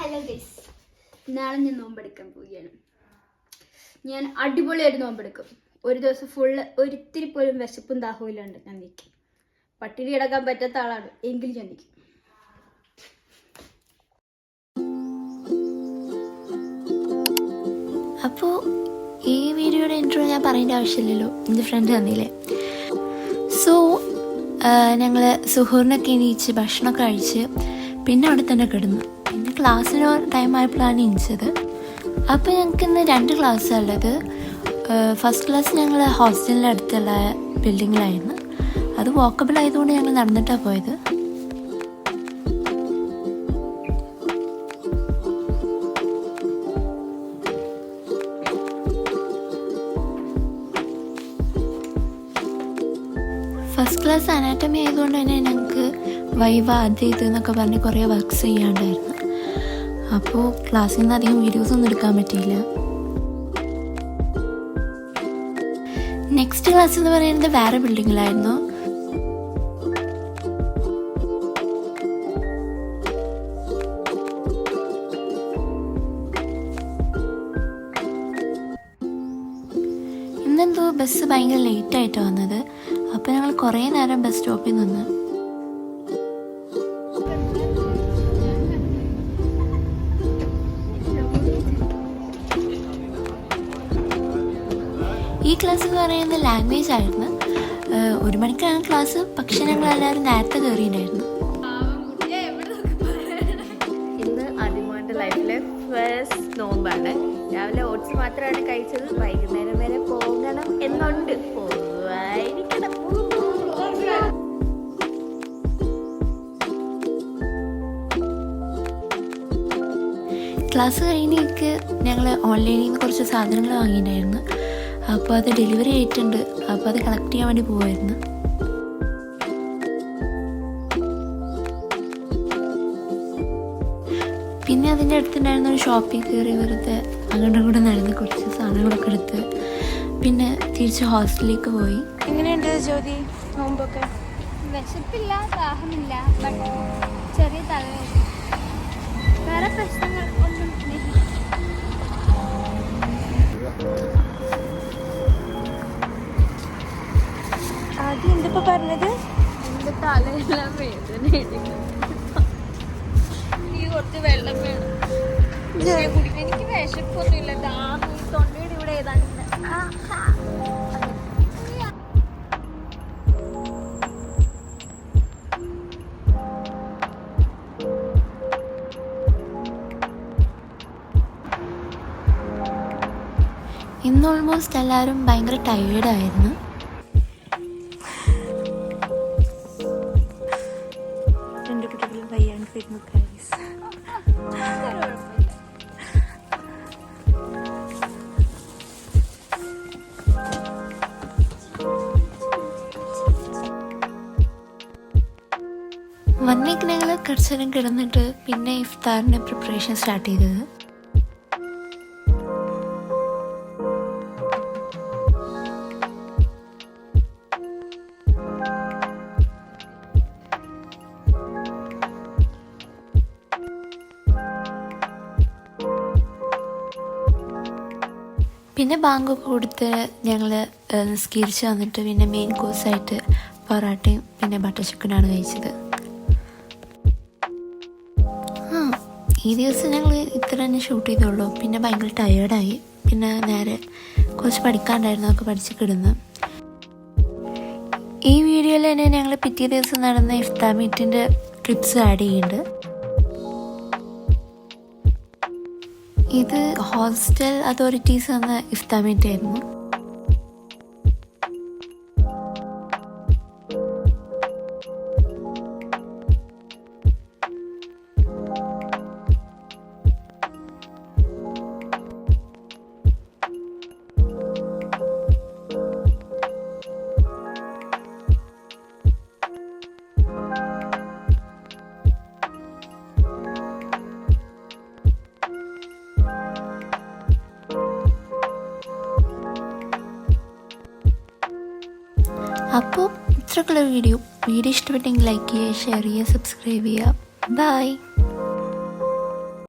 Hello guys, നാളെ ഞാൻ നോമ്പെടുക്കാൻ പോവുകയാണ്. ഞാൻ അടിപൊളിയായിട്ട് നോമ്പെടുക്കും. ഒരു ദിവസം ഫുള്ള് ഒരിത്തിരി പോലും വിശപ്പും ദാഹമില്ലാണ്ട് ഞാൻ നിൽക്കും. പട്ടിണി കിടക്കാൻ പറ്റാത്ത ആളാണ് എങ്കിലും ഞാൻ നിൽക്കും. അപ്പോൾ ഈ വീഡിയോയുടെ ഇൻട്രോ ഞാൻ പറയേണ്ട ആവശ്യമില്ലല്ലോ, എൻ്റെ ഫ്രണ്ട് തന്നില്ലേ. സോ ഞങ്ങൾ സുഹൂറിനൊക്കെ എണീച്ച് ഭക്ഷണമൊക്കെ കഴിച്ച് പിന്നെ അവിടെ തന്നെ കിടന്നു. പിന്നെ ക്ലാസ്സിന് ടൈം ആയപ്പോഴാണ് എണീച്ചത്. അപ്പോൾ ഞങ്ങൾക്ക് ഇന്ന് 2 ക്ലാസ്സാണ് ഉള്ളത്. ഫസ്റ്റ് ക്ലാസ് ഞങ്ങൾ ഹോസ്റ്റലിൻ്റെ അടുത്തുള്ള ബിൽഡിങ്ങിലായിരുന്നു. അത് വാക്കബിൾ ആയതുകൊണ്ട് ഞങ്ങൾ നടന്നിട്ടാണ് പോയത്. ഫസ്റ്റ് ക്ലാസ് അനാറ്റമി ആയതുകൊണ്ട് തന്നെ ഞങ്ങൾക്ക് വൈവ അത് ഇത് എന്നൊക്കെ പറഞ്ഞ് കുറേ വർക്ക്സ് ചെയ്യാണ്ടായിരുന്നു. അപ്പോൾ ക്ലാസ്സിൽ നിന്ന് അധികം വീഡിയോസൊന്നും എടുക്കാൻ പറ്റിയില്ല. നെക്സ്റ്റ് ക്ലാസ് എന്ന് പറയുന്നത് വേറെ ബിൽഡിങ്ങിലായിരുന്നു. ഇന്നെന്തോ ബസ് ഭയങ്കര ലേറ്റായിട്ടാണ് വന്നത്. അപ്പോൾ ഞങ്ങൾ കുറേ നേരം ബസ് സ്റ്റോപ്പിൽ നിന്ന്. ഈ ക്ലാസ് എന്ന് പറയുന്നത് ലാംഗ്വേജ് ആയിരുന്നു. 1 മണിക്കാണ് ക്ലാസ്. പക്ഷെ ഞങ്ങൾ എല്ലാവരും നേരത്തെ കയറിയിട്ടുണ്ടായിരുന്നു. ഇന്ന് ആദ്യമായിട്ട് ലൈഫിലെ ഫസ്റ്റ് നോമ്പാണ്. രാവിലെ ഓട്സ് മാത്രമാണ് കഴിച്ചത്. വൈകുന്നേരം വരെ പോകണം എന്നുണ്ട്. പോവായിരിക്കണം. ക്ലാസ് കഴിഞ്ഞേക്ക് ഞങ്ങൾ ഓൺലൈനിൽ നിന്ന് കുറച്ച് സാധനങ്ങൾ വാങ്ങിയിട്ടുണ്ടായിരുന്നു. അപ്പോൾ അത് ഡെലിവറി ആയിട്ടുണ്ട്. അപ്പോൾ അത് കളക്ട് ചെയ്യാൻ വേണ്ടി പോവായിരുന്നു. പിന്നെ അതിൻ്റെ അടുത്തുണ്ടായിരുന്ന ഒരു ഷോപ്പിൽ കയറി വെറുതെ അങ്ങോട്ടും കൂടെ നടന്ന് കുറച്ച് സാധനങ്ങളൊക്കെ എടുത്ത് പിന്നെ തിരിച്ച് ഹോസ്റ്റലിലേക്ക് പോയി. എങ്ങനെയുണ്ട് ജ്യോതി നോമ്പൊക്കെ? വിശപ്പില്ല, ദാഹമില്ല, ബട്ട് ചെറിയ തലവേദന. വേറെ പ്രശ്നങ്ങൾ ഒന്നും ഇല്ല. ആദ്യം എന്തിപ്പോ പറഞ്ഞത്? എൻ്റെ തലയെല്ലാം വേദന എടുക്കുന്നു. നീ കുറച്ച് വെള്ളം വേണം കുടിക്കാൻ. എനിക്ക് വിശപ്പൊന്നുമില്ല, ദാഹം തൊണ്ടയുടെ ഇവിടെ ഏതാണ്ട്. ഇന്ന് ഓൾമോസ്റ്റ് എല്ലാവരും ഭയങ്കര ടയേർഡായിരുന്നു. രണ്ട് കുട്ടികൾ വയ്യാണ്ട് വരുന്നു ഗൈസ്. വന്നേക്ക് ഞങ്ങൾ കുറച്ച് നേരം കിടന്നിട്ട് പിന്നെ ഇഫ്താറിൻ്റെ പ്രിപ്പറേഷൻ സ്റ്റാർട്ട് ചെയ്തത്. പിന്നെ ബാങ്കൊക്കെ കൊടുത്ത് ഞങ്ങൾ നിസ്കരിച്ച് വന്നിട്ട് പിന്നെ മെയിൻ കോഴ്സായിട്ട് പൊറാട്ടയും പിന്നെ ബട്ടർ ചിക്കനാണ് കഴിച്ചത്. ഈ ദിവസം ഞങ്ങൾ ഇത്ര തന്നെ ഷൂട്ട് ചെയ്തുള്ളൂ. പിന്നെ ഭയങ്കര ടയേർഡായി. പിന്നെ നേരെ കുറച്ച് പഠിക്കാണ്ടായിരുന്നു, അതൊക്കെ പഠിച്ച് കിടന്നു. ഈ വീഡിയോയിൽ തന്നെ ഞങ്ങൾ പിറ്റേ ദിവസം നടന്ന ഇഫ്താർ മീറ്റിൻ്റെ ക്ലിപ്സ് ആഡ് ചെയ്യുന്നുണ്ട്. ഇത് ഹോസ്റ്റൽ അതോറിറ്റീസ് എന്ന ഇഫ്താർ മീറ്റ് ആയിരുന്നു. അപ്പോൾ ഇത്രക്കുള്ള വീഡിയോ ഇഷ്ടപ്പെട്ടെങ്കിൽ ലൈക്ക് ചെയ്യുക, ഷെയർ ചെയ്യുക, സബ്സ്ക്രൈബ് ചെയ്യുക. ബൈ.